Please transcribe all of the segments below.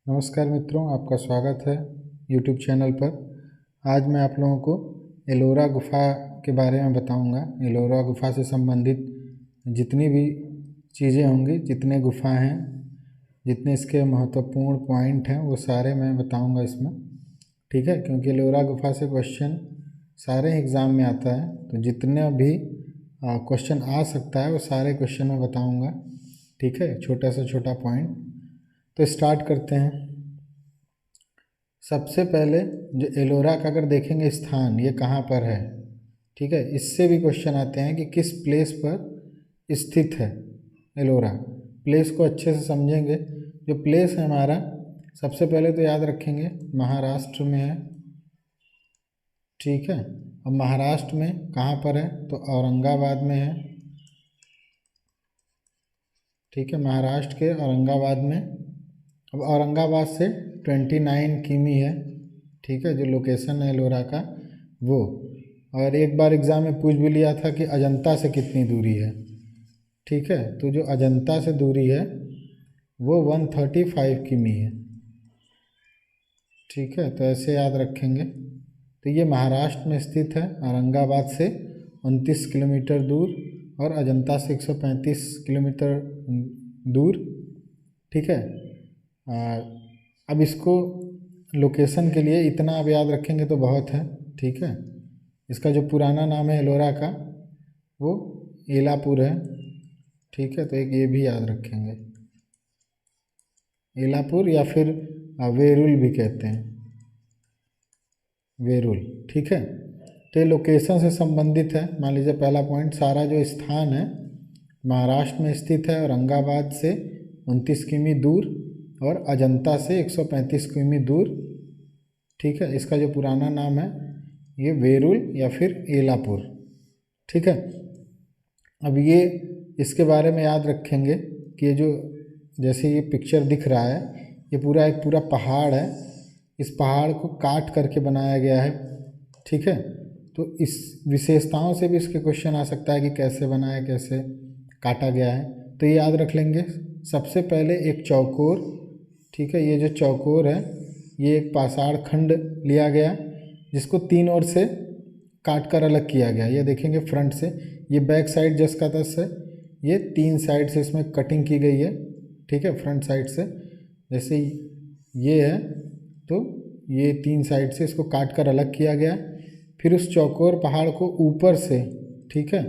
नमस्कार मित्रों, आपका स्वागत है YouTube चैनल पर। आज मैं आप लोगों को एलोरा गुफ़ा के बारे में बताऊंगा। एलोरा गुफ़ा से संबंधित जितनी भी चीज़ें होंगी, जितने गुफ़ा हैं, जितने इसके महत्वपूर्ण पॉइंट हैं, वो सारे मैं बताऊंगा इसमें। ठीक है, क्योंकि एलोरा गुफ़ा से क्वेश्चन सारे एग्ज़ाम में आता है, तो जितने भी क्वेश्चन आ सकता है वो सारे क्वेश्चन मैं बताऊँगा। ठीक है, छोटा से छोटा पॉइंट। तो स्टार्ट करते हैं। सबसे पहले जो एलोरा का अगर देखेंगे स्थान, ये कहाँ पर है। ठीक है, इससे भी क्वेश्चन आते हैं कि किस प्लेस पर स्थित है एलोरा। प्लेस को अच्छे से समझेंगे। जो प्लेस है हमारा, सबसे पहले तो याद रखेंगे महाराष्ट्र में है। ठीक है, अब महाराष्ट्र में कहाँ पर है, तो औरंगाबाद में है। ठीक है, महाराष्ट्र के औरंगाबाद में। अब औरंगाबाद से 29 किमी है। ठीक है, जो लोकेशन है एलोरा का वो। और एक बार एग्ज़ाम में पूछ भी लिया था कि अजंता से कितनी दूरी है। ठीक है, तो जो अजंता से दूरी है वो 135 किमी है। ठीक है, तो ऐसे याद रखेंगे। तो ये महाराष्ट्र में स्थित है, औरंगाबाद से 29 किलोमीटर दूर और अजंता से 135 किलोमीटर दूर। ठीक है, अब इसको लोकेशन के लिए इतना अब याद रखेंगे तो बहुत है। ठीक है, इसका जो पुराना नाम है एलोरा का वो एलापुर है। ठीक है, तो एक ये भी याद रखेंगे, एलापुर या फिर वेरुल भी कहते हैं, वेरुल। ठीक है, तो ये लोकेशन से संबंधित है। मान लीजिए पहला पॉइंट, सारा जो स्थान है महाराष्ट्र में स्थित है, औरंगाबाद से 29 किमी दूर और अजंता से 135 किमी दूर। ठीक है, इसका जो पुराना नाम है ये वेरुल या फिर एलापुर। ठीक है, अब ये इसके बारे में याद रखेंगे कि ये जो जैसे ये पिक्चर दिख रहा है, ये पूरा एक पूरा पहाड़ है। इस पहाड़ को काट करके बनाया गया है। ठीक है, तो इस विशेषताओं से भी इसके क्वेश्चन आ सकता है कि कैसे बना है, कैसे काटा गया है। तो ये याद रख लेंगे। सबसे पहले एक चौकोर। ठीक है, ये जो चौकोर है ये एक पाषाण खंड लिया गया जिसको तीन ओर से काट कर अलग किया गया। ये देखेंगे फ्रंट से, ये बैक साइड जस का तस है। ये तीन साइड से इसमें कटिंग की गई है। ठीक है, फ्रंट साइड से जैसे ये है तो ये तीन साइड से इसको काट कर अलग किया गया। फिर उस चौकोर पहाड़ को ऊपर से, ठीक है,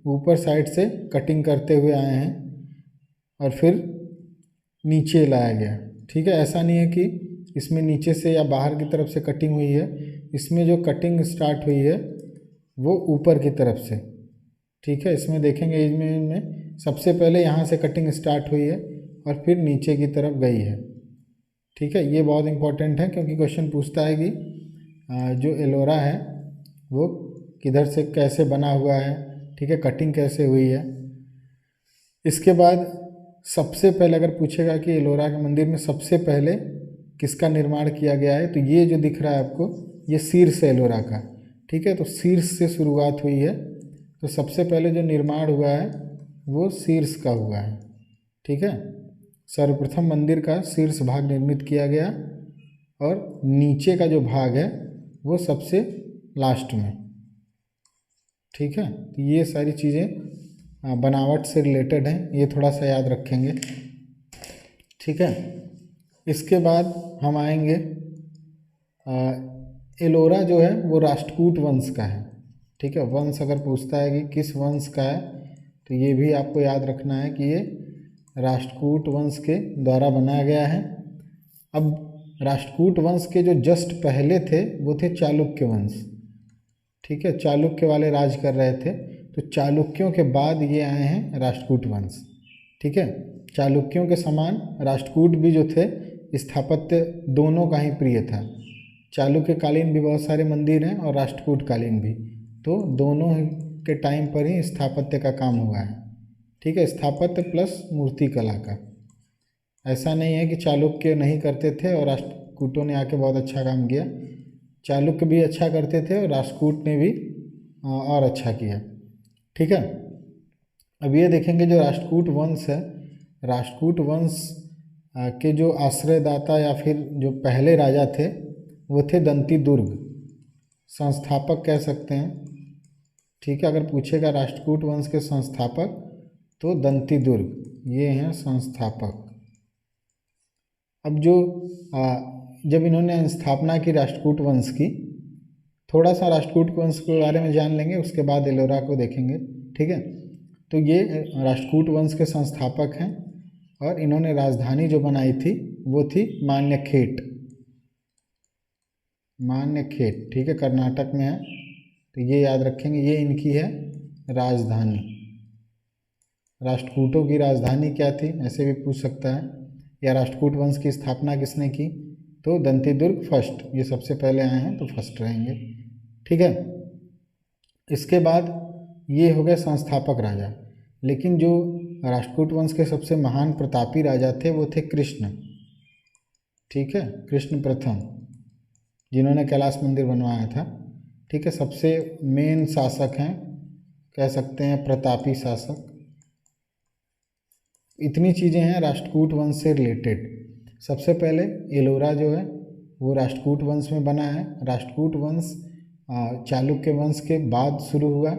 ऊपर साइड से कटिंग करते हुए आए हैं और फिर नीचे लाया गया। ठीक है, ऐसा नहीं है कि इसमें नीचे से या बाहर की तरफ से कटिंग हुई है। इसमें जो कटिंग स्टार्ट हुई है वो ऊपर की तरफ से। ठीक है, इसमें देखेंगे इसमें सबसे पहले यहाँ से कटिंग स्टार्ट हुई है और फिर नीचे की तरफ गई है। ठीक है, ये बहुत इंपॉर्टेंट है क्योंकि क्वेश्चन पूछता है कि जो एलोरा है वो किधर से कैसे बना हुआ है। ठीक है, कटिंग कैसे हुई है। इसके बाद सबसे पहले अगर पूछेगा कि एलोरा के मंदिर में सबसे पहले किसका निर्माण किया गया है, तो ये जो दिख रहा है आपको ये शीर्ष है एलोरा का। ठीक है, तो शीर्ष से शुरुआत हुई है। तो सबसे पहले जो निर्माण हुआ है वो शीर्ष का हुआ है। ठीक है, सर्वप्रथम मंदिर का शीर्ष भाग निर्मित किया गया और नीचे का जो भाग है वो सबसे लास्ट में। ठीक है, तो ये सारी चीज़ें बनावट से रिलेटेड हैं, ये थोड़ा सा याद रखेंगे। ठीक है, इसके बाद हम आएंगे, एलोरा जो है वो राष्ट्रकूट वंश का है। ठीक है, वंश अगर पूछता है कि किस वंश का है तो ये भी आपको याद रखना है कि ये राष्ट्रकूट वंश के द्वारा बनाया गया है। अब राष्ट्रकूट वंश के जो जस्ट पहले थे वो थे चालुक्य वंश। ठीक है, चालुक्य वाले राज कर रहे थे, तो चालुक्यों के बाद ये आए हैं राष्ट्रकूट वंश। ठीक है, चालुक्यों के समान राष्ट्रकूट भी जो थे स्थापत्य दोनों का ही प्रिय था। चालुक्य कालीन भी बहुत सारे मंदिर हैं और राष्ट्रकूट कालीन भी, तो दोनों के टाइम पर ही स्थापत्य का काम हुआ है। ठीक है, स्थापत्य प्लस मूर्ति कला का। ऐसा नहीं है कि चालुक्य नहीं करते थे और राष्ट्रकूटों ने आके बहुत अच्छा काम किया। चालुक्य भी अच्छा करते थे और राष्ट्रकूट ने भी और अच्छा किया। ठीक है, अब ये देखेंगे जो राष्ट्रकूट वंश है, राष्ट्रकूट वंश के जो आश्रयदाता या फिर जो पहले राजा थे वो थे दंती दुर्ग, संस्थापक कह सकते हैं। ठीक है, अगर पूछेगा राष्ट्रकूट वंश के संस्थापक तो दंती दुर्ग, ये हैं संस्थापक। अब जब इन्होंने स्थापना की राष्ट्रकूट वंश की, थोड़ा सा राष्ट्रकूट वंश के बारे में जान लेंगे, उसके बाद एलोरा को देखेंगे। ठीक है, तो ये राष्ट्रकूट वंश के संस्थापक हैं और इन्होंने राजधानी जो बनाई थी वो थी मान्यखेट। मान्यखेट, ठीक है, कर्नाटक में है, तो ये याद रखेंगे, ये इनकी है राजधानी। राष्ट्रकूटों की राजधानी क्या थी, ऐसे भी पूछ सकता है। या राष्ट्रकूट वंश की स्थापना किसने की, तो दंती दुर्ग फर्स्ट, ये सबसे पहले आए हैं तो फर्स्ट रहेंगे। ठीक है, इसके बाद ये हो गए संस्थापक राजा। लेकिन जो राष्ट्रकूट वंश के सबसे महान प्रतापी राजा थे वो थे कृष्ण। ठीक है, कृष्ण प्रथम, जिन्होंने कैलाश मंदिर बनवाया था। ठीक है, सबसे मेन शासक हैं, कह सकते हैं प्रतापी शासक। इतनी चीज़ें हैं राष्ट्रकूट वंश से रिलेटेड। सबसे पहले एलोरा जो है वो राष्ट्रकूट वंश में बना है। राष्ट्रकूट वंश चालुक्य वंश के बाद शुरू हुआ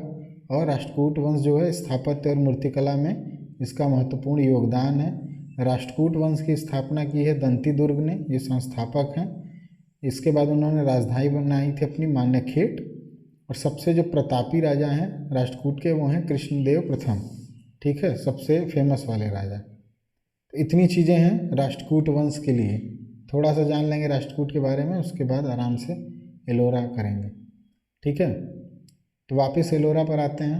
और राष्ट्रकूट वंश जो है स्थापत्य और मूर्तिकला में इसका महत्वपूर्ण योगदान है। राष्ट्रकूट वंश की स्थापना की है दंती दुर्ग ने, ये संस्थापक हैं। इसके बाद उन्होंने राजधानी बनाई थी अपनी मान्यखेट। और सबसे जो प्रतापी राजा हैं राष्ट्रकूट के वो हैं कृष्णदेव प्रथम। ठीक है, सबसे फेमस वाले राजा। तो इतनी चीज़ें हैं राष्ट्रकूट वंश के लिए। थोड़ा सा जान लेंगे राष्ट्रकूट के बारे में, उसके बाद आराम से एलोरा करेंगे। ठीक है, तो वापस एलोरा पर आते हैं।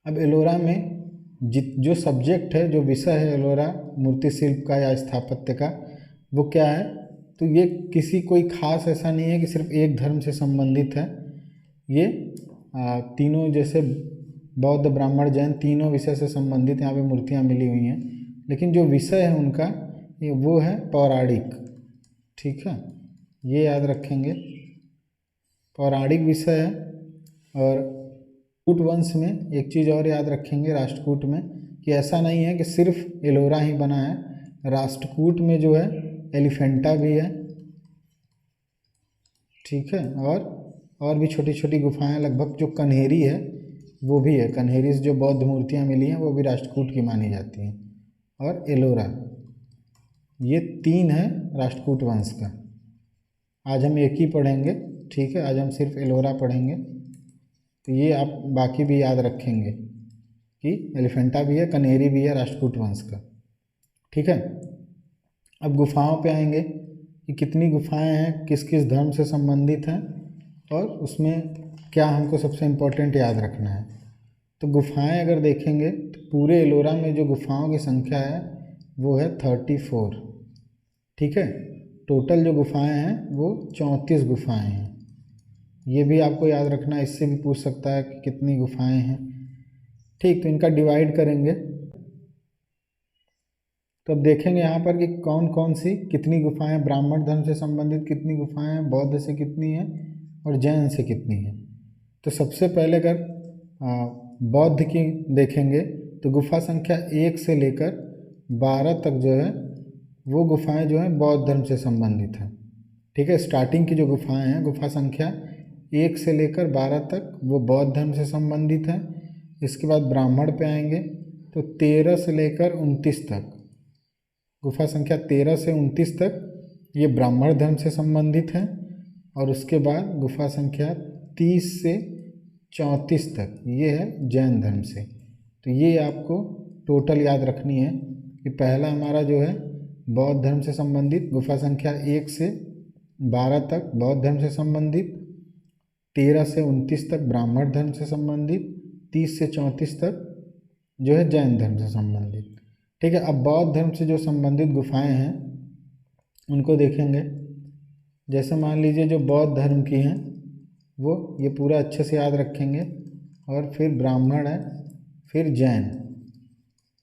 अब एलोरा में जो सब्जेक्ट है, जो विषय है एलोरा मूर्ति शिल्प का या स्थापत्य का, वो क्या है, तो ये किसी कोई खास ऐसा नहीं है कि सिर्फ एक धर्म से संबंधित है। ये तीनों, जैसे बौद्ध ब्राह्मण जैन, तीनों विषय से संबंधित यहाँ पे मूर्तियाँ मिली हुई हैं। लेकिन जो विषय है उनका वो है पौराणिक। ठीक है, ये याद रखेंगे, पौराणिक विषय है। और कूट वंश में एक चीज़ और याद रखेंगे राष्ट्रकूट में, कि ऐसा नहीं है कि सिर्फ एलोरा ही बना है। राष्ट्रकूट में जो है एलिफेंटा भी है। ठीक है, और भी छोटी छोटी गुफाएं, लगभग जो कन्हेरी है वो भी है। कन्हेरी से जो बौद्ध मूर्तियां मिली हैं वो भी राष्ट्रकूट की मानी जाती हैं। और एलोरा, ये तीन है राष्ट्रकूट वंश का। आज हम एक ही पढ़ेंगे। ठीक है, आज हम सिर्फ एलोरा पढ़ेंगे। तो ये आप बाकी भी याद रखेंगे कि एलिफेंटा भी है, कन्हेरी भी है राष्ट्रकूट वंश का। ठीक है, अब गुफाओं पे आएंगे कि कितनी गुफाएं हैं, किस किस धर्म से संबंधित हैं और उसमें क्या हमको सबसे इम्पोर्टेंट याद रखना है। तो गुफाएं अगर देखेंगे तो पूरे एलोरा में जो गुफाओं की संख्या है वो है 34। ठीक है, टोटल जो गुफाएं हैं वो 34 गुफाएं हैं। ये भी आपको याद रखना, इससे भी पूछ सकता है कि कितनी गुफाएं हैं। ठीक, तो इनका डिवाइड करेंगे तो अब देखेंगे यहाँ पर कि कौन कौन सी कितनी गुफाएं ब्राह्मण धर्म से संबंधित कितनी गुफाएं, बौद्ध से कितनी हैं और जैन से कितनी हैं। तो सबसे पहले अगर बौद्ध की देखेंगे तो गुफा संख्या 1 से लेकर 12 तक जो है वो गुफाएं जो हैं बौद्ध धर्म से संबंधित हैं। ठीक है, स्टार्टिंग की जो गुफाएं हैं, गुफा संख्या 1 से लेकर 12 तक वो बौद्ध धर्म से संबंधित हैं। इसके बाद ब्राह्मण पे आएंगे तो 13 से लेकर 29 तक, गुफा संख्या 13 से 29 तक ये ब्राह्मण धर्म से संबंधित हैं। और उसके बाद गुफा संख्या 30 से 34 तक ये है जैन धर्म से। तो ये आपको टोटल याद रखनी है कि पहला हमारा जो है बौद्ध धर्म से संबंधित गुफा संख्या 1 से 12 तक बौद्ध धर्म से संबंधित, 13 से 29 तक ब्राह्मण धर्म से संबंधित, 30 से 34 तक जो है जैन धर्म से संबंधित। ठीक है, अब बौद्ध धर्म से जो संबंधित गुफाएं हैं उनको देखेंगे। जैसे मान लीजिए जो बौद्ध धर्म की हैं वो ये पूरा अच्छे से याद रखेंगे। और फिर ब्राह्मण है, फिर जैन।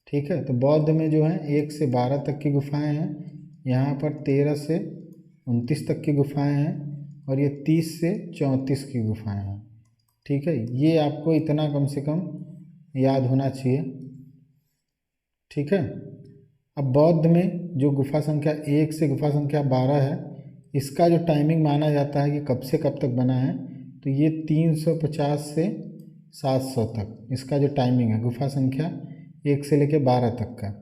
ठीक है, तो बौद्ध में जो है 1 से 12 तक की गुफाएं हैं, यहाँ पर 13 से 29 तक की गुफाएं हैं और ये 30 से 34 की गुफाएं हैं। ठीक है, ये आपको इतना कम से कम याद होना चाहिए। ठीक है, अब बौद्ध में जो गुफा संख्या 1 से गुफा संख्या 12 है, इसका जो टाइमिंग माना जाता है कि कब से कब तक बना है, तो ये 350 से 700 तक इसका जो टाइमिंग है गुफा संख्या 1 से लेकर 12 तक का।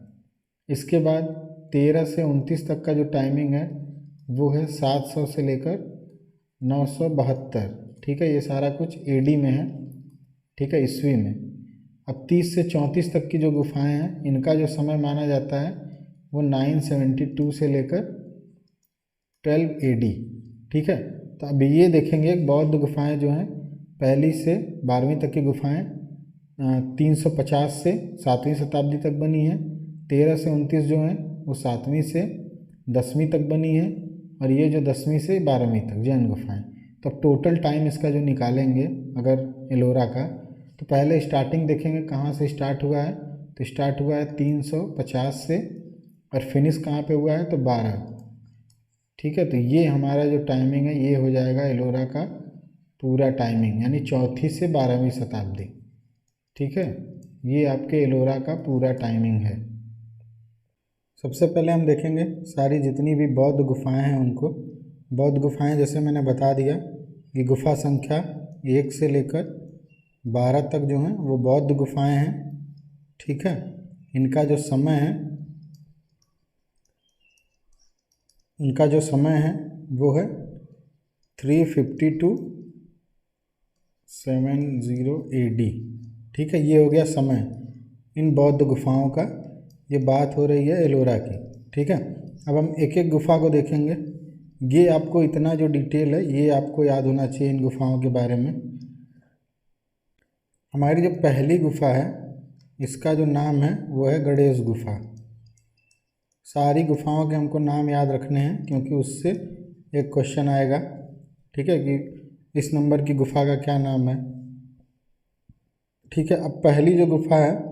इसके बाद 13 से 29 तक का जो टाइमिंग है वो है 700 से लेकर 972। ठीक है, ये सारा कुछ एडी में है। ठीक है, ईस्वी में। अब 30 से 34 तक की जो गुफाएं हैं, इनका जो समय माना जाता है वो 972 से लेकर 12 एडी। ठीक है, तो अब ये देखेंगे बौद्ध गुफाएं जो हैं पहली से 12वीं तक की गुफाएं 350 से 7वीं शताब्दी तक बनी है। 13 से 29 जो हैं वो 7वीं से 10वीं तक बनी है, और ये जो 10वीं से 12वीं तक जैन गुफाएं। तो टोटल टाइम इसका जो निकालेंगे अगर एलोरा का, तो पहले स्टार्टिंग देखेंगे कहाँ से स्टार्ट हुआ है, तो स्टार्ट हुआ है 350 से, और फिनिश कहाँ पे हुआ है, तो 12। ठीक है, तो ये हमारा जो टाइमिंग है ये हो जाएगा एलोरा का पूरा टाइमिंग, यानी 4वीं से 12वीं शताब्दी। ठीक है, ये आपके एलोरा का पूरा टाइमिंग है। सबसे पहले हम देखेंगे सारी जितनी भी बौद्ध गुफाएं हैं उनको। बौद्ध गुफाएं जैसे मैंने बता दिया कि गुफा संख्या 1 से लेकर 12 तक जो हैं वो बौद्ध गुफाएं हैं। ठीक है, इनका जो समय है वो है 350 70 AD। ठीक है, ये हो गया समय इन बौद्ध गुफाओं का। ये बात हो रही है एलोरा की। ठीक है, अब हम एक एक गुफा को देखेंगे। ये आपको इतना जो डिटेल है ये आपको याद होना चाहिए इन गुफाओं के बारे में। हमारी जो पहली गुफा है इसका जो नाम है वो है गणेश गुफा। सारी गुफाओं के हमको नाम याद रखने हैं क्योंकि उससे एक क्वेश्चन आएगा। ठीक है, कि इस नंबर की गुफा का क्या नाम है। ठीक है, अब पहली जो गुफा है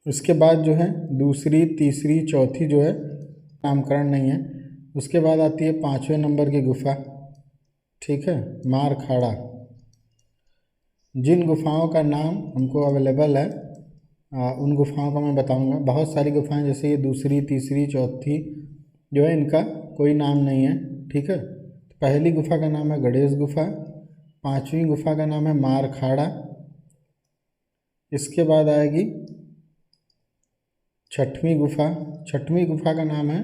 उसके बाद जो है दूसरी, तीसरी, चौथी जो है नामकरण नहीं है। उसके बाद आती है 5वें नंबर की गुफा। ठीक है, मारखाड़ा। जिन गुफाओं का नाम हमको अवेलेबल है उन गुफाओं का मैं बताऊंगा। बहुत सारी गुफाएं जैसे ये दूसरी, तीसरी, चौथी जो है इनका कोई नाम नहीं है। ठीक है, पहली गुफा का नाम है गणेश गुफा, 5वीं गुफा का नाम है मारखाड़ा। इसके बाद आएगी 6वीं गुफा। 6वीं गुफा का नाम है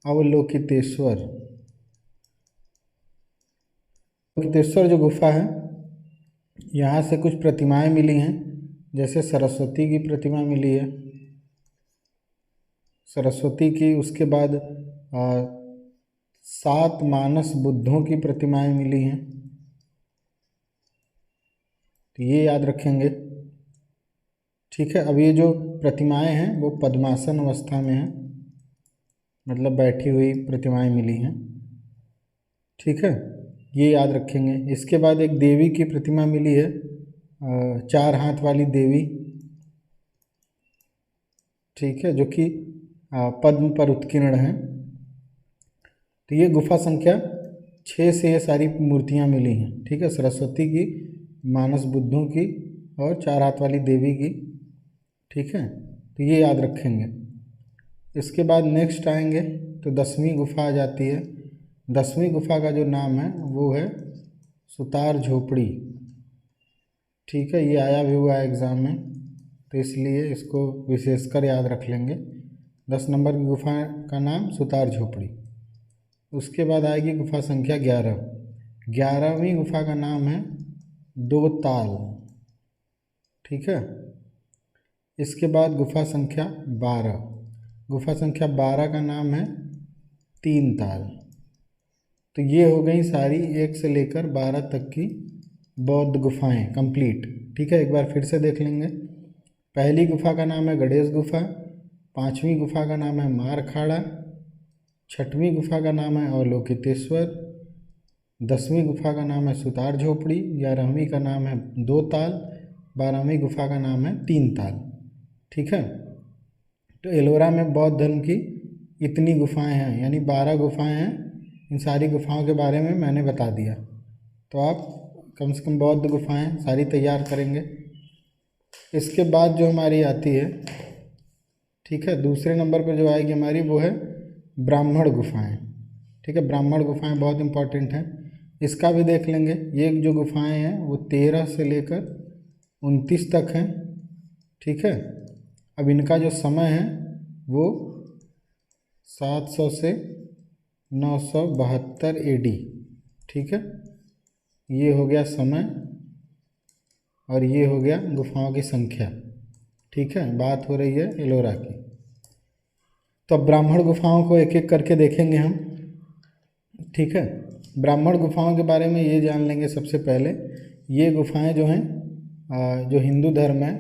अवलोकितेश्वर। अवलोकितेश्वर जो गुफा है यहाँ से कुछ प्रतिमाएं मिली हैं, जैसे सरस्वती की प्रतिमा मिली है, सरस्वती की। उसके बाद 7 मानस बुद्धों की प्रतिमाएं मिली हैं, तो ये याद रखेंगे। ठीक है, अब ये जो प्रतिमाएं हैं वो पद्मासन अवस्था में हैं, मतलब बैठी हुई प्रतिमाएं मिली हैं। ठीक है, ये याद रखेंगे। इसके बाद एक देवी की प्रतिमा मिली है, 4 हाथ वाली देवी। ठीक है, जो कि पद्म पर उत्कीर्ण है। तो ये गुफा संख्या 6 से ये सारी मूर्तियाँ मिली हैं। ठीक है, सरस्वती की, मानस बुद्धों की और 4 हाथ वाली देवी की। ठीक है, तो ये याद रखेंगे। इसके बाद नेक्स्ट आएंगे तो 10वीं गुफा आ जाती है। 10वीं गुफा का जो नाम है वो है सुतार झोपड़ी। ठीक है, ये आया भी हुआ है एग्ज़ाम में, तो इसलिए इसको विशेषकर याद रख लेंगे। 10 नंबर की गुफा का नाम सुतार झोपड़ी। उसके बाद आएगी गुफा संख्या 11। 11वीं गुफा का नाम है दो ताल। ठीक है, इसके बाद गुफा संख्या 12। गुफा संख्या 12 का नाम है 3 ताल। तो ये हो गई सारी 1 से लेकर 12 तक की बौद्ध गुफाएं कंप्लीट। ठीक है, एक बार फिर से देख लेंगे। पहली गुफा का नाम है गणेश गुफा, 5वीं गुफा का नाम है मारखाड़ा, 6वीं गुफा का नाम है अवलोकितेश्वर, 10वीं गुफा का नाम है सुतार झोपड़ी, 11वीं का नाम है दो ताल, 12वीं गुफा का नाम है 3 ताल। ठीक है, तो एलोरा में बौद्ध धर्म की इतनी गुफाएं हैं, यानी 12 गुफाएं हैं। इन सारी गुफाओं के बारे में मैंने बता दिया। तो आप कम से कम बौद्ध गुफाएं सारी तैयार करेंगे। इसके बाद जो हमारी आती है, ठीक है। दूसरे नंबर पर जो आएगी हमारी वो है ब्राह्मण गुफाएं। ठीक है, ब्राह्मण गुफाएं बहुत इंपॉर्टेंट हैं, इसका भी देख लेंगे। ये जो गुफाएं हैं वो 13 से लेकर 29 तक हैं। ठीक है, अब इनका जो समय है वो 700 से 972 AD। ठीक है, ये हो गया समय और ये हो गया गुफाओं की संख्या। ठीक है, बात हो रही है एलोरा की। तो अब ब्राह्मण गुफाओं को एक एक करके देखेंगे हम। ठीक है, ब्राह्मण गुफाओं के बारे में ये जान लेंगे सबसे पहले। ये गुफाएं जो हैं जो हिंदू धर्म है,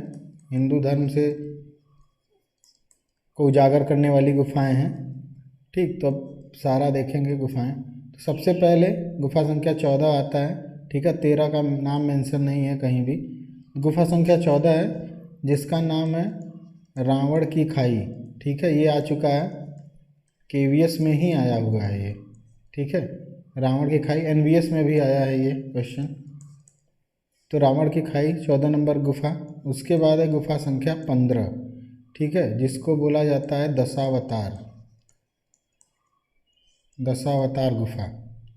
हिंदू धर्म से को उजागर करने वाली गुफाएं हैं। ठीक, तो अब सारा देखेंगे गुफाएं। तो सबसे पहले गुफा संख्या 14 आता है। ठीक है, 13 का नाम मेंशन नहीं है कहीं भी। गुफा संख्या 14 है जिसका नाम है रावण की खाई। ठीक है, ये आ चुका है, KVS में ही आया हुआ है ये। ठीक है, रावण की खाई NVS में भी आया है ये क्वेश्चन। तो रावण की खाई 14 नंबर गुफा। उसके बाद है गुफा संख्या 15। ठीक है, जिसको बोला जाता है दशावतार, दशावतार गुफा।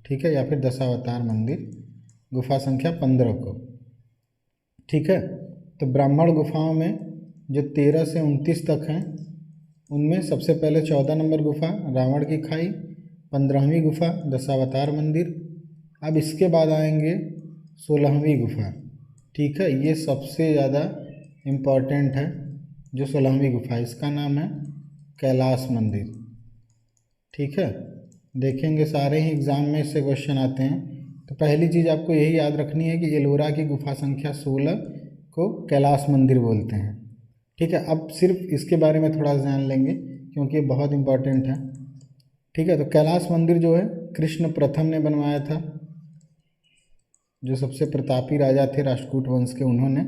ठीक है, या फिर दशावतार मंदिर, गुफा संख्या 15 को। ठीक है, तो ब्राह्मण गुफाओं में जो 13 से 29 तक हैं उनमें सबसे पहले 14 नंबर गुफा रावण की खाई, 15वीं गुफा दशावतार मंदिर। अब इसके बाद आएंगे 16वीं गुफा। ठीक है, ये सबसे ज़्यादा इम्पॉर्टेंट है जो 16वीं गुफा है, इसका नाम है कैलाश मंदिर। ठीक है, देखेंगे सारे ही एग्ज़ाम में इससे क्वेश्चन आते हैं। तो पहली चीज़ आपको यही याद रखनी है कि एलोरा की गुफा संख्या 16 को कैलाश मंदिर बोलते हैं। ठीक है, अब सिर्फ इसके बारे में थोड़ा जान लेंगे क्योंकि ये बहुत इम्पॉर्टेंट है। ठीक है, तो कैलाश मंदिर जो है कृष्ण प्रथम ने बनवाया था, जो सबसे प्रतापी राजा थे राष्ट्रकूट वंश के, उन्होंने।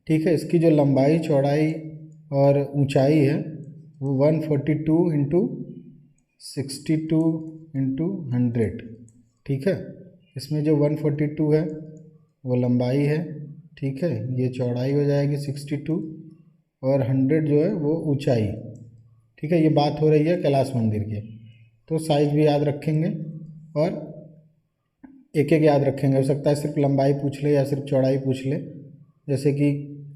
ठीक है, इसकी जो लंबाई चौड़ाई और ऊंचाई है वो 142 इंटू 62 इंटू 100। ठीक है, इसमें जो 142 है वो लंबाई है। ठीक है, ये चौड़ाई हो जाएगी 62 और 100 जो है वो ऊंचाई। ठीक है, ये बात हो रही है कैलाश मंदिर की। तो साइज भी याद रखेंगे और एक एक याद रखेंगे। हो सकता है सिर्फ लंबाई पूछ ले या सिर्फ चौड़ाई पूछ ले, जैसे कि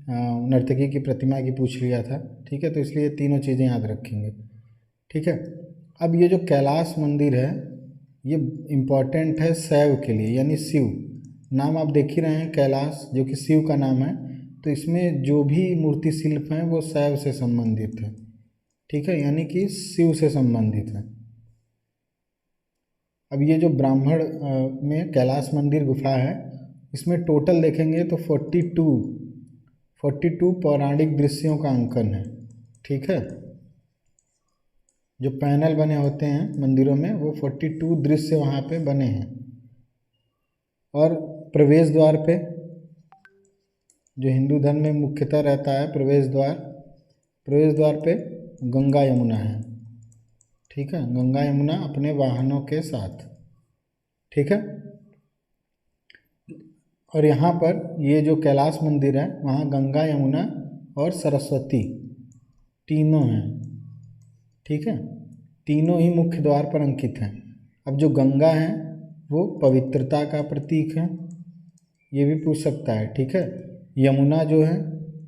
नर्तकी की प्रतिमा की पूछ लिया था। ठीक है, तो इसलिए तीनों चीज़ें याद रखेंगे। ठीक है, अब ये जो कैलाश मंदिर है ये इम्पॉर्टेंट है शैव के लिए, यानी शिव। नाम आप देख ही रहे हैं कैलाश, जो कि शिव का नाम है। तो इसमें जो भी मूर्ति शिल्प हैं वो शैव से संबंधित है। ठीक है, यानी कि शिव से संबंधित है। अब ये जो ब्राह्मण में कैलाश मंदिर गुफा है, इसमें टोटल देखेंगे तो 42 पौराणिक दृश्यों का अंकन है। ठीक है, जो पैनल बने होते हैं मंदिरों में वो 42 दृश्य वहाँ पे बने हैं। और प्रवेश द्वार पे, जो हिंदू धर्म में मुख्यतः रहता है प्रवेश द्वार पे गंगा यमुना है। ठीक है, गंगा यमुना अपने वाहनों के साथ। ठीक है, और यहाँ पर ये जो कैलाश मंदिर है वहाँ गंगा यमुना और सरस्वती तीनों हैं। ठीक है, तीनों ही मुख्य द्वार पर अंकित हैं। अब जो गंगा है वो पवित्रता का प्रतीक है, ये भी पूछ सकता है। ठीक है, यमुना जो है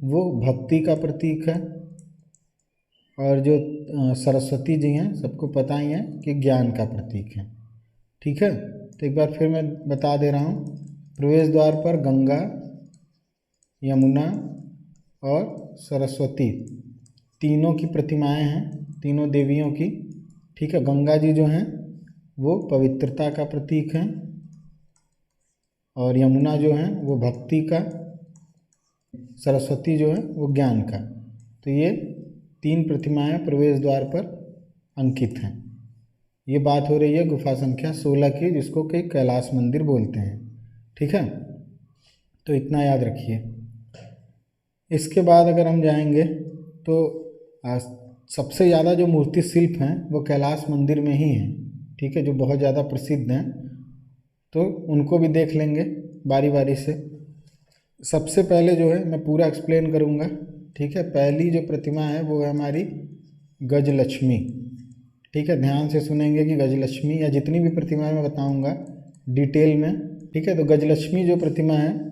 वो भक्ति का प्रतीक है, और जो सरस्वती जी हैं सबको पता ही है कि ज्ञान का प्रतीक है। ठीक है, तो एक बार फिर मैं बता दे रहा हूँ। प्रवेश द्वार पर गंगा, यमुना और सरस्वती तीनों की प्रतिमाएं हैं, तीनों देवियों की। ठीक है, गंगा जी जो हैं वो पवित्रता का प्रतीक हैं, और यमुना जो है वो भक्ति का, सरस्वती जो है वो ज्ञान का। तो ये 3 प्रतिमाएं प्रवेश द्वार पर अंकित हैं। ये बात हो रही है गुफा संख्या 16 की, जिसको कि कैलाश मंदिर बोलते हैं। ठीक है, तो इतना याद रखिए। इसके बाद अगर हम जाएंगे तो सबसे ज़्यादा जो मूर्ति शिल्प हैं वो कैलाश मंदिर में ही हैं। ठीक है, जो बहुत ज़्यादा प्रसिद्ध हैं, तो उनको भी देख लेंगे बारी बारी से। सबसे पहले जो है मैं पूरा एक्सप्लेन करूँगा। ठीक है, पहली जो प्रतिमा है वो है हमारी गजलक्ष्मी। ठीक है, ध्यान से सुनेंगे कि गजलक्ष्मी या जितनी भी प्रतिमा मैं बताऊंगा डिटेल में। ठीक है, तो गजलक्ष्मी जो प्रतिमा है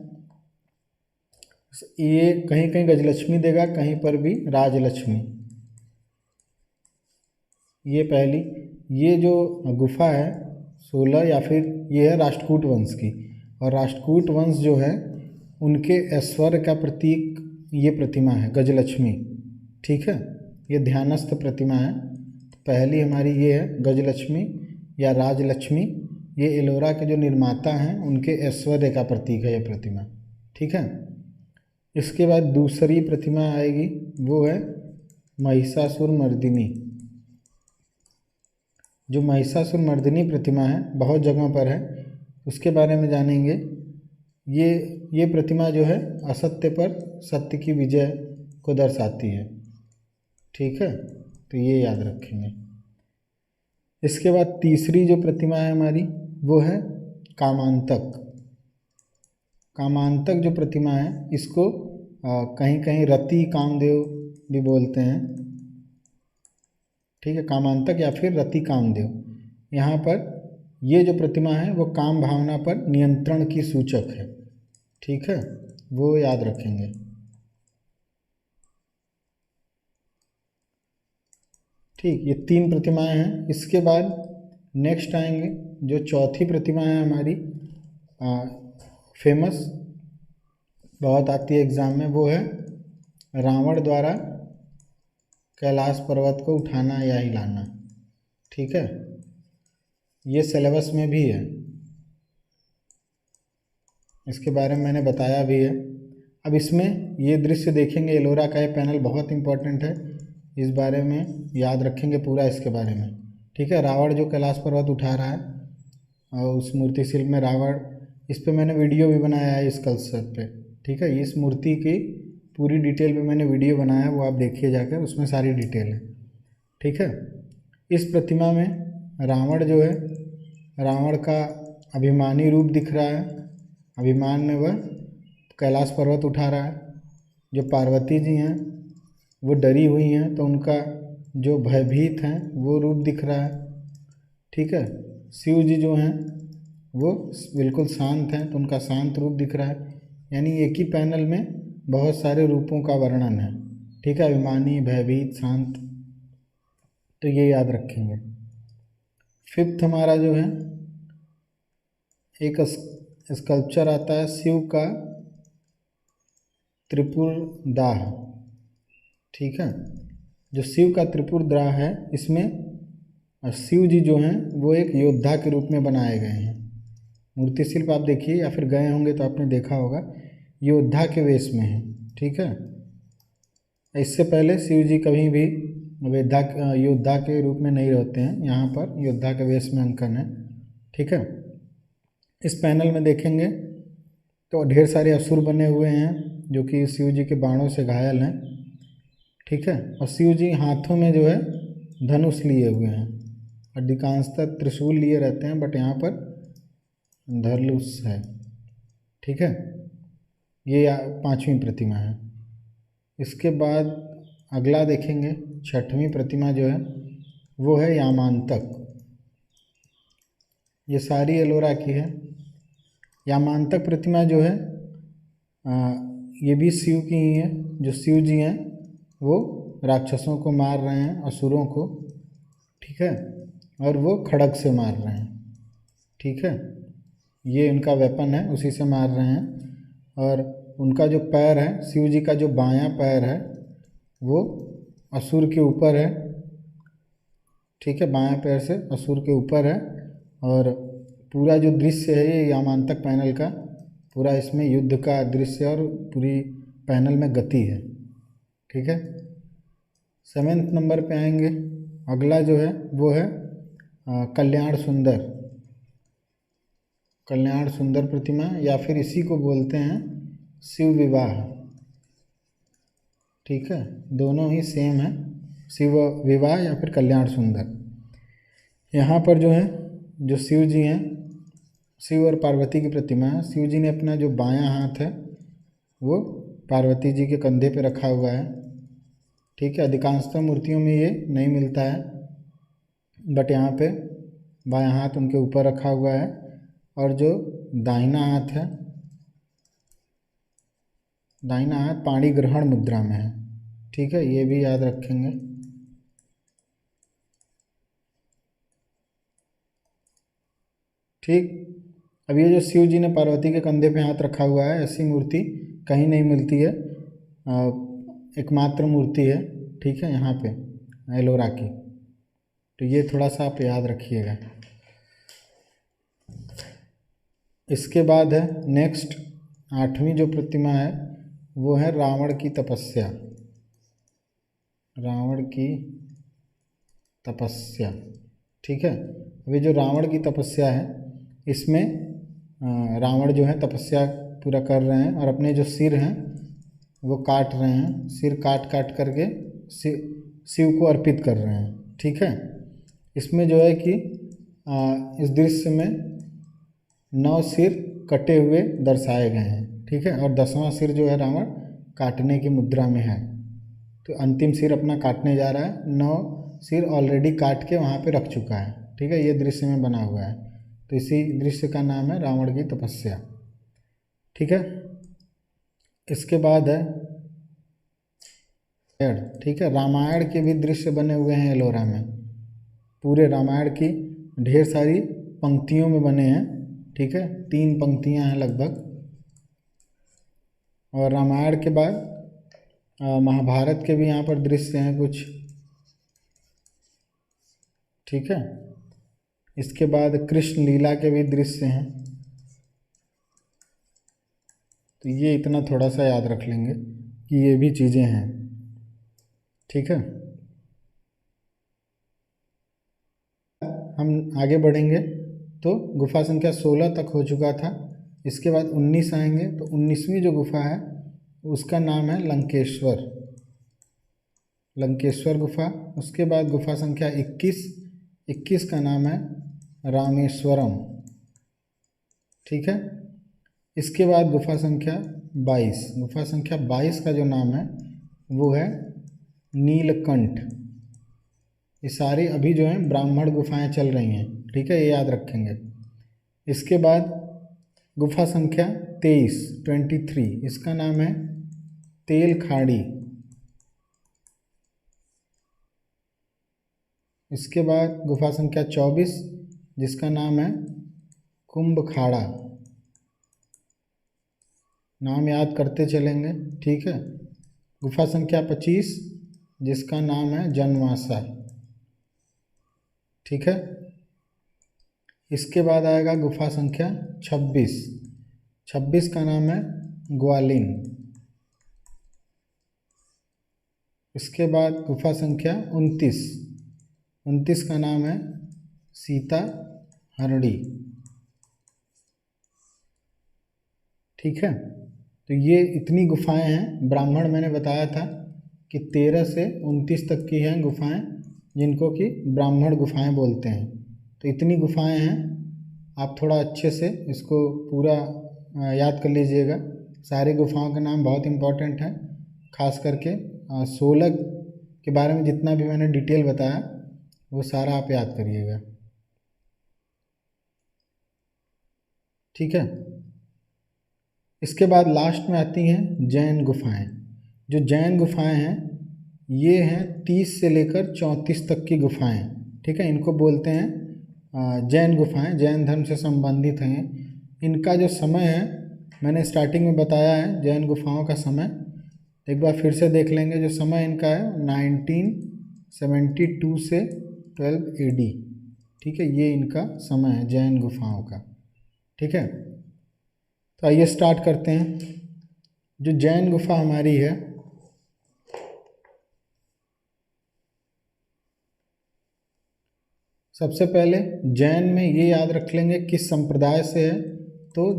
ये कहीं कहीं गजलक्ष्मी देगा, कहीं पर भी राजलक्ष्मी। ये पहली, ये जो गुफा है 16 या फिर ये है राष्ट्रकूट वंश की, और राष्ट्रकूट वंश जो है उनके ऐश्वर्य का प्रतीक ये प्रतिमा है गजलक्ष्मी। ठीक है, ये ध्यानस्थ प्रतिमा है। पहली हमारी ये है गजलक्ष्मी या राजलक्ष्मी। ये एलोरा के जो निर्माता हैं उनके ऐश्वर्य का प्रतीक है ये प्रतिमा। ठीक है, इसके बाद दूसरी प्रतिमा आएगी, वो है महिषासुरमर्दिनी। जो महिषासुरमर्दिनी प्रतिमा है बहुत जगह पर है, उसके बारे में जानेंगे। ये प्रतिमा जो है असत्य पर सत्य की विजय को दर्शाती है। ठीक है, तो ये याद रखेंगे। इसके बाद तीसरी जो प्रतिमा है हमारी वो है कामांतक। कामांतक जो प्रतिमा है इसको कहीं कहीं रति कामदेव भी बोलते हैं। ठीक है, कामांतक या फिर रति कामदेव। यहाँ पर ये जो प्रतिमा है वो काम भावना पर नियंत्रण की सूचक है। ठीक है, वो याद रखेंगे। ठीक, ये 3 प्रतिमाएं हैं। इसके बाद नेक्स्ट आएंगे जो चौथी प्रतिमा है हमारी फेमस, बहुत आती है एग्ज़ाम में, वो है रावण द्वारा कैलाश पर्वत को उठाना या हिलाना। ठीक है, ये सिलेबस में भी है, इसके बारे में मैंने बताया भी है। अब इसमें ये दृश्य देखेंगे, एलोरा का ये पैनल बहुत इंपॉर्टेंट है, इस बारे में याद रखेंगे पूरा इसके बारे में। ठीक है, रावण जो कैलाश पर्वत उठा रहा है और उस मूर्ति शिल्प में रावण, इस पे मैंने वीडियो भी बनाया है इस कल्चर पे। ठीक है, इस मूर्ति की पूरी डिटेल पे मैंने वीडियो बनाया है, वो आप देखिए जाकर, उसमें सारी डिटेल है। ठीक है, इस प्रतिमा में रावण जो है, रावण का अभिमानी रूप दिख रहा है। अभिमान में वह कैलाश पर्वत उठा रहा है। जो पार्वती जी हैं वो डरी हुई हैं, तो उनका जो भयभीत हैं वो रूप दिख रहा है। ठीक है, शिव जी जो हैं वो बिल्कुल शांत हैं, तो उनका शांत रूप दिख रहा है। यानी एक ही पैनल में बहुत सारे रूपों का वर्णन है। ठीक है, अभिमानी, भयभीत, शांत, तो ये याद रखेंगे। फिफ्थ हमारा जो है एक स्कल्पचर आता है शिव का त्रिपुर दाह। ठीक है, जो शिव का त्रिपुर दाह है, इसमें शिव जी जो हैं वो एक योद्धा के रूप में बनाए गए हैं। मूर्ति शिल्प आप देखिए या फिर गए होंगे तो आपने देखा होगा, योद्धा के वेश में है। ठीक है, इससे पहले शिव जी कभी भी योद्धा के रूप में नहीं रहते हैं, यहाँ पर योद्धा के वेश में अंकन है। ठीक है, इस पैनल में देखेंगे तो ढेर सारे असुर बने हुए हैं जो कि शिव जी के बाणों से घायल हैं। ठीक है, और शिव जी हाथों में जो है धनुष लिए हुए हैं, अधिकांशतः त्रिशूल लिए रहते हैं, बट यहाँ पर धनुष है। ठीक है, ये 5वीं प्रतिमा है। इसके बाद अगला देखेंगे, 6वीं प्रतिमा जो है वो है यामांतक। ये सारी एलोरा की है। यामांतक प्रतिमा जो है ये भी शिव की ही है। जो शिव जी हैं वो राक्षसों को मार रहे हैं, असुरों को। ठीक है, और वो खड़ग से मार रहे हैं। ठीक है, ये उनका वेपन है, उसी से मार रहे हैं। और उनका जो पैर है, शिव जी का जो बायां पैर है वो असुर के ऊपर है। ठीक है, बायां पैर से असुर के ऊपर है। और पूरा जो दृश्य है ये यामांतक पैनल का, पूरा इसमें युद्ध का दृश्य और पूरी पैनल में गति है। ठीक है, 7वें नंबर पे आएंगे। अगला जो है वो है कल्याण सुंदर। कल्याण सुंदर प्रतिमा, या फिर इसी को बोलते हैं शिव विवाह। ठीक है, दोनों ही सेम है, शिव विवाह या फिर कल्याण सुंदर। यहाँ पर जो है, जो शिव जी हैं, शिव और पार्वती की प्रतिमा है। शिव जी ने अपना जो बायां हाथ है वो पार्वती जी के कंधे पे रखा हुआ है। ठीक है। अधिकांशतः मूर्तियों में ये नहीं मिलता है, बट यहाँ पे बायां हाथ उनके ऊपर रखा हुआ है और जो दाहिना हाथ है, दाहिना हाथ पाणी ग्रहण मुद्रा में है। ठीक है, ये भी याद रखेंगे। ठीक। अब ये जो शिव जी ने पार्वती के कंधे पे हाथ रखा हुआ है, ऐसी मूर्ति कहीं नहीं मिलती है, एकमात्र मूर्ति है। ठीक है, यहाँ पे एलोरा की। तो ये थोड़ा सा आप याद रखिएगा। इसके बाद है नेक्स्ट 8वीं जो प्रतिमा है वो है रावण की तपस्या। रावण की तपस्या। ठीक है, अभी जो रावण की तपस्या है इसमें रावण जो है तपस्या पूरा कर रहे हैं और अपने जो सिर हैं वो काट रहे हैं। सिर काट काट करके शिव को अर्पित कर रहे हैं। ठीक है, इसमें जो है कि इस दृश्य में 9 सिर कटे हुए दर्शाए गए हैं। ठीक है, और 10वां सिर जो है रावण काटने की मुद्रा में है। तो अंतिम सिर अपना काटने जा रहा है। 9 सिर ऑलरेडी काट के वहाँ पे रख चुका है। ठीक है, ये दृश्य में बना हुआ है। तो इसी दृश्य का नाम है रावण की तपस्या। ठीक है, इसके बाद है ठीक है, रामायण के भी दृश्य बने हुए हैं एलोरा में। पूरे रामायण की ढेर सारी पंक्तियों में बने हैं। ठीक है, 3 पंक्तियां हैं लगभग। और रामायण के बाद महाभारत के भी यहाँ पर दृश्य हैं कुछ। ठीक है, इसके बाद कृष्ण लीला के भी दृश्य हैं। तो ये इतना थोड़ा सा याद रख लेंगे कि ये भी चीज़ें हैं। ठीक है, हम आगे बढ़ेंगे तो गुफा संख्या 16 तक हो चुका था। इसके बाद 19 आएंगे तो 19वीं जो गुफा है उसका नाम है लंकेश्वर। लंकेश्वर गुफा। उसके बाद गुफा संख्या 21 का नाम है रामेश्वरम। ठीक है, इसके बाद गुफा संख्या 22। गुफा संख्या 22 का जो नाम है वो है नीलकंठ। ये सारी अभी जो हैं ब्राह्मण गुफाएं चल रही हैं। ठीक है, ये याद रखेंगे। इसके बाद गुफा संख्या 23 इसका नाम है तेल खाड़ी। इसके बाद गुफा संख्या 24 जिसका नाम है कुंभ खाड़ा। नाम याद करते चलेंगे। ठीक है, गुफा संख्या 25 जिसका नाम है जनवासा। ठीक है, इसके बाद आएगा गुफा संख्या 26 का नाम है ग्वालिन। इसके बाद गुफा संख्या 29 का नाम है सीता हरड़ी। ठीक है, तो ये इतनी गुफाएं हैं। ब्राह्मण मैंने बताया था कि 13 से 29 तक की हैं गुफाएं जिनको कि ब्राह्मण गुफाएं बोलते हैं। तो इतनी गुफाएं हैं, आप थोड़ा अच्छे से इसको पूरा याद कर लीजिएगा। सारी गुफाओं के नाम बहुत इम्पोर्टेंट हैं, खास करके 16 के बारे में जितना भी मैंने डिटेल बताया वो सारा आप याद करिएगा। ठीक है, इसके बाद लास्ट में आती हैं जैन गुफाएं। जो जैन गुफाएं हैं ये हैं 30 से लेकर 34 तक की गुफाएं। ठीक है, इनको बोलते हैं जैन गुफाएं, जैन धर्म से संबंधित हैं। इनका जो समय है मैंने स्टार्टिंग में बताया है जैन गुफाओं का समय। एक बार फिर से देख लेंगे। जो समय इनका है 1972 से 12 AD। ठीक है, ये इनका समय है जैन गुफाओं का। ठीक है, तो आइए स्टार्ट करते हैं। जो जैन गुफा हमारी है सबसे पहले जैन में ये याद रख लेंगे किस संप्रदाय से है, तो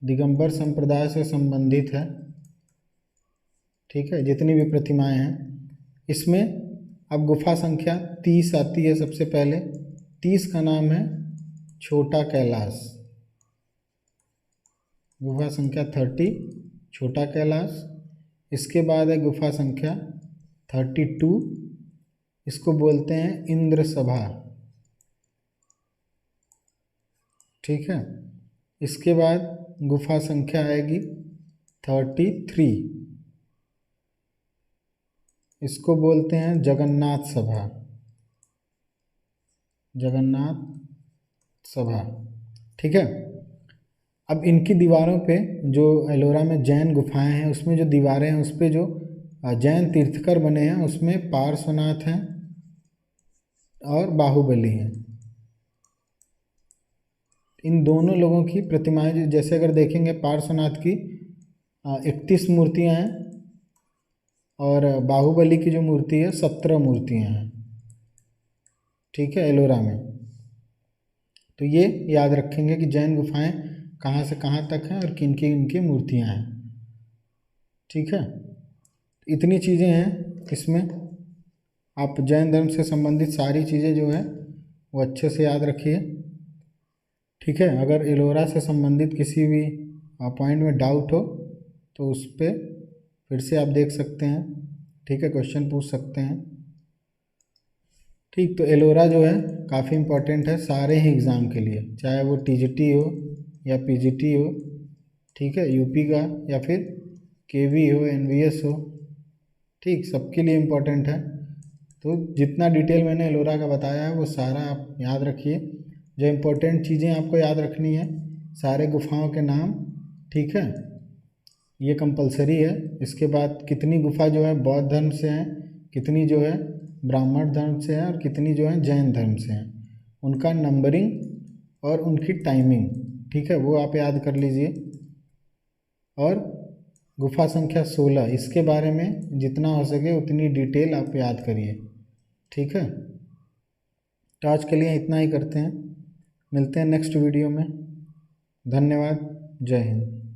दिगंबर संप्रदाय से संबंधित है। ठीक है, जितनी भी प्रतिमाएं हैं इसमें अब गुफा संख्या 30 आती है। सबसे पहले 30 का नाम है छोटा कैलाश। गुफा संख्या 30 छोटा कैलाश। इसके बाद है गुफा संख्या 32, इसको बोलते हैं इंद्र सभा। ठीक है, इसके बाद गुफा संख्या आएगी 33, इसको बोलते हैं जगन्नाथ सभा, जगन्नाथ सभा। ठीक है, अब इनकी दीवारों पे जो एलोरा में जैन गुफाएं हैं उसमें जो दीवारें हैं उस पे जो जैन तीर्थकर बने हैं उसमें पार्श्वनाथ हैं और बाहुबली हैं। इन दोनों लोगों की प्रतिमाएं जैसे अगर देखेंगे पार्श्वनाथ की 31 मूर्तियां हैं और बाहुबली की जो मूर्ति है 17 मूर्तियां हैं। ठीक है, एलोरा में। तो ये याद रखेंगे कि जैन गुफाएं कहाँ से कहाँ तक हैं और किन की इनकी मूर्तियां हैं। ठीक है, इतनी चीज़ें हैं इसमें। आप जैन धर्म से संबंधित सारी चीज़ें जो है वो अच्छे से याद रखिए। ठीक है, अगर एलोरा से संबंधित किसी भी पॉइंट में डाउट हो तो उस पर फिर से आप देख सकते हैं। ठीक है, क्वेश्चन पूछ सकते हैं। ठीक, तो एलोरा जो है काफ़ी इम्पोर्टेंट है सारे ही एग्ज़ाम के लिए, चाहे वो टीजीटी हो या पीजीटी हो। ठीक है, यूपी का या फिर केवी हो, एनवीएस हो। ठीक, सबके लिए इम्पोर्टेंट है। तो जितना डिटेल मैंने एलोरा का बताया है वो सारा आप याद रखिए। जो इम्पोर्टेंट चीज़ें आपको याद रखनी है, सारे गुफाओं के नाम। ठीक है, ये कंपलसरी है। इसके बाद कितनी गुफा जो है बौद्ध धर्म से हैं, कितनी जो है ब्राह्मण धर्म से हैं और कितनी जो है जैन धर्म से हैं, उनका नंबरिंग और उनकी टाइमिंग। ठीक है, वो आप याद कर लीजिए। और गुफा संख्या 16, इसके बारे में जितना हो सके उतनी डिटेल आप याद करिए। ठीक है, तो आज के लिए इतना ही करते हैं, मिलते हैं नेक्स्ट वीडियो में। धन्यवाद, जय हिंद।